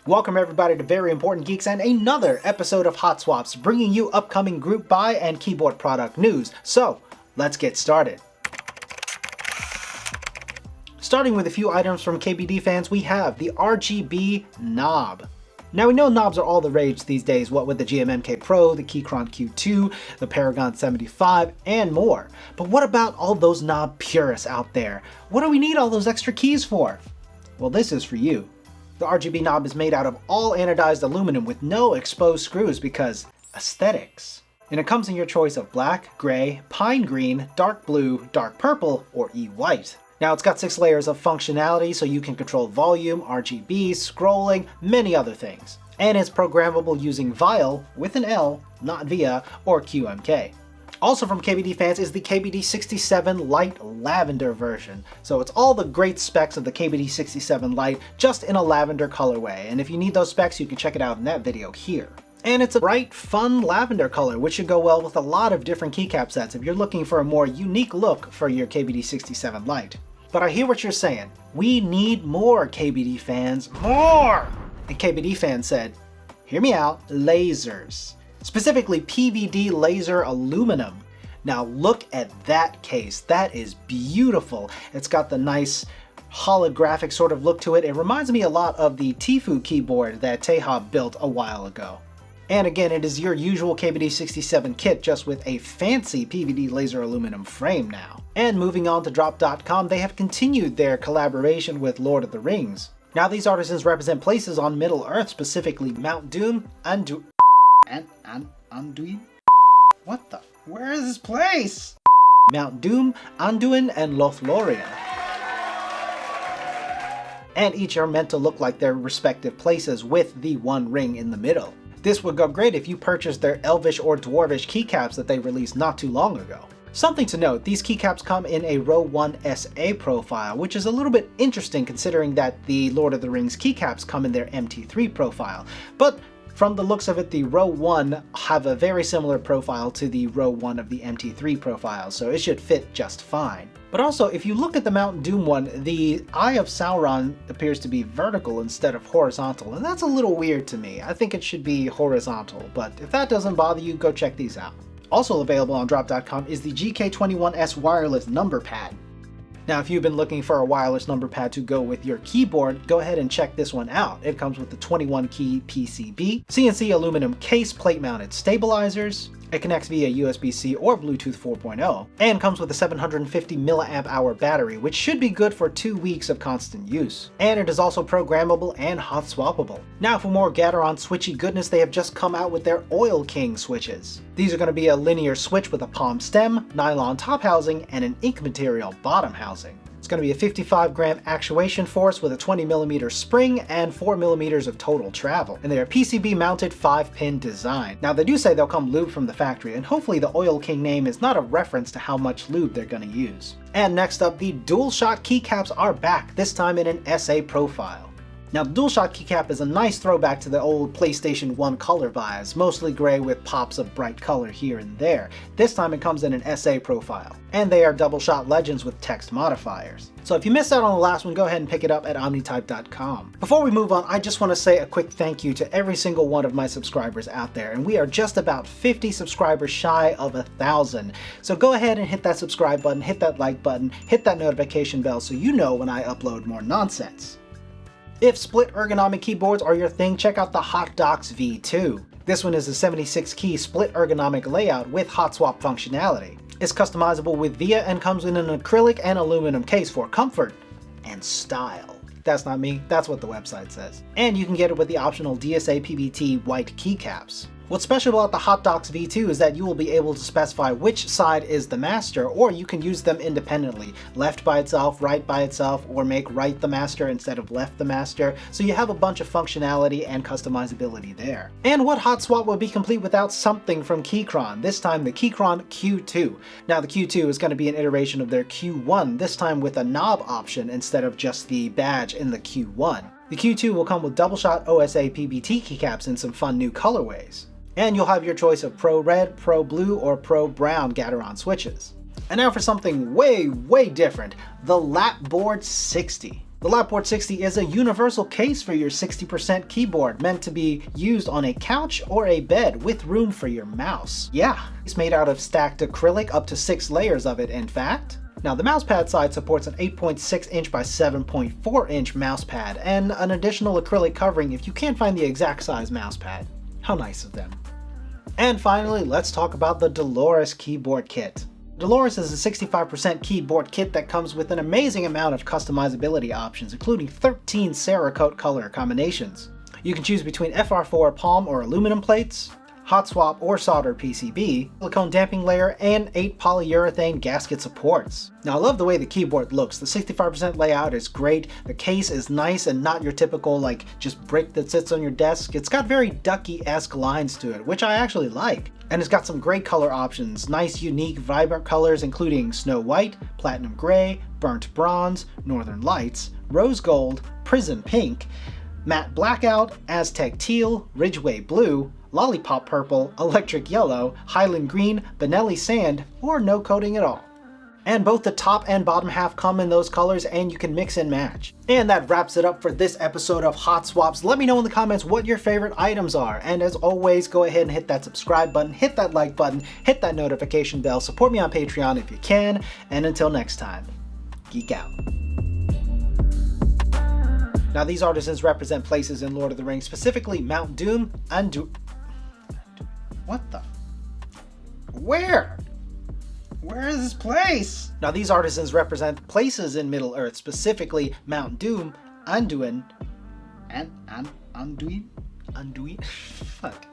Welcome everybody to Very Important Geeks and another episode of Hot Swaps, bringing you upcoming group buy and keyboard product news. So, let's get started. Starting with a few items from KBDFans, we have the RGB Knob. Now we know knobs are all the rage these days, what with the GMMK Pro, the Keychron Q2, the Paragon 75, and more. But what about all those knob purists out there? What do we need all those extra keys for? Well, this is for you. The RGB knob is made out of all anodized aluminum with no exposed screws because aesthetics. And it comes in your choice of black, gray, pine green, dark blue, dark purple, or e-white. Now it's got 6 layers of functionality so you can control volume, RGB, scrolling, many other things. And it's programmable using VIAL with an L, not VIA, or QMK. Also from KBDFans is the KBD67 Lite Lavender version. So it's all the great specs of the KBD67 Lite, just in a lavender colorway. And if you need those specs, you can check it out in that video here. And it's a bright, fun lavender color, which should go well with a lot of different keycap sets if you're looking for a more unique look for your KBD67 Lite. But I hear what you're saying. We need more, KBDFans, more! And KBDFans said, hear me out, lasers. Specifically PVD laser aluminum. Now look at that case, that is beautiful. It's got the nice holographic sort of look to it. It reminds me a lot of the Tfue keyboard that Teja built a while ago. And again, it is your usual KBD67 kit, just with a fancy PVD laser aluminum frame now. And moving on to Drop.com, they have continued their collaboration with Lord of the Rings. Now these artisans represent places on Middle Earth, specifically Mount Doom, Anduin? What the? Where is this place? Mount Doom, Anduin, and Lothlorien. And each are meant to look like their respective places with the one ring in the middle. This would go great if you purchased their Elvish or Dwarvish keycaps that they released not too long ago. Something to note, these keycaps come in a Row 1 SA profile, which is a little bit interesting considering that the Lord of the Rings keycaps come in their MT3 profile. But from the looks of it, the Row 1 have a very similar profile to the Row 1 of the MT3 profile, so it should fit just fine. But also, if you look at the Mount Doom one, the Eye of Sauron appears to be vertical instead of horizontal, and that's a little weird to me. I think it should be horizontal, but if that doesn't bother you, go check these out. Also available on Drop.com is the GK21S wireless number pad. Now, if you've been looking for a wireless number pad to go with your keyboard, go ahead and check this one out. It comes with the 21 key PCB, CNC aluminum case, plate mounted stabilizers. It connects via USB-C or Bluetooth 4.0, and comes with a 750 mAh battery, which should be good for 2 weeks of constant use. And it is also programmable and hot swappable. Now for more Gateron switchy goodness, they have just come out with their Oil King switches. These are going to be a linear switch with a palm stem, nylon top housing, and an ink material bottom housing. It's going to be a 55 gram actuation force with a 20mm spring and 4mm of total travel. And they are PCB mounted 5-pin design. Now they do say they'll come lubed from the factory, and hopefully the Oil King name is not a reference to how much lube they're going to use. And next up, the DualShock keycaps are back, this time in an SA profile. Now the DualShock keycap is a nice throwback to the old PlayStation 1 color vibes, mostly gray with pops of bright color here and there. This time it comes in an SA profile. And they are double shot legends with text modifiers. So if you missed out on the last one, go ahead and pick it up at Omnitype.com. Before we move on, I just want to say a quick thank you to every single one of my subscribers out there, and we are just about 50 subscribers shy of 1,000. So go ahead and hit that subscribe button, hit that like button, hit that notification bell so you know when I upload more nonsense. If split ergonomic keyboards are your thing, check out the HotDocs V2. This one is a 76 key split ergonomic layout with hot swap functionality. It's customizable with VIA and comes in an acrylic and aluminum case for comfort and style. That's not me, that's what the website says. And you can get it with the optional DSA PBT white keycaps. What's special about the HotDocs V2 is that you will be able to specify which side is the master, or you can use them independently, left by itself, right by itself, or make right the master instead of left the master, so you have a bunch of functionality and customizability there. And what hot swap would be complete without something from Keychron, this time the Keychron Q2. Now the Q2 is going to be an iteration of their Q1, this time with a knob option instead of just the badge in the Q1. The Q2 will come with double shot OSA PBT keycaps in some fun new colorways. And you'll have your choice of Pro Red, Pro Blue, or Pro Brown Gateron switches. And now for something way different, the Lapboard 60. The Lapboard 60 is a universal case for your 60% keyboard, meant to be used on a couch or a bed with room for your mouse. Yeah, it's made out of stacked acrylic, up to 6 layers of it in fact. Now the mousepad side supports an 8.6 inch by 7.4 inch mousepad and an additional acrylic covering if you can't find the exact size mousepad. How nice of them. And finally, let's talk about the Dolores keyboard kit. Dolores is a 65% keyboard kit that comes with an amazing amount of customizability options, including 13 Cerakote color combinations. You can choose between FR4 palm or aluminum plates, hot swap or solder PCB, silicone damping layer, and 8 polyurethane gasket supports. Now I love the way the keyboard looks. The 65% layout is great, the case is nice and not your typical like just brick that sits on your desk. It's got very Ducky-esque lines to it, which I actually like. And it's got some great color options, nice unique vibrant colors including snow white, platinum gray, burnt bronze, northern lights, rose gold, prison pink, matte blackout, Aztec teal, Ridgeway blue, lollipop purple, electric yellow, highland green, Benelli sand, or no coating at all. And both the top and bottom half come in those colors and you can mix and match. And that wraps it up for this episode of Hot Swaps. Let me know in the comments what your favorite items are. And as always, go ahead and hit that subscribe button, hit that like button, hit that notification bell, support me on Patreon if you can, and until next time, geek out. Now these artisans represent places in Lord of the Rings, specifically Mount Doom and What the? Where? Where is this place? Now these artisans represent places in Middle Earth, specifically Mount Doom, Anduin, Anduin? Fuck.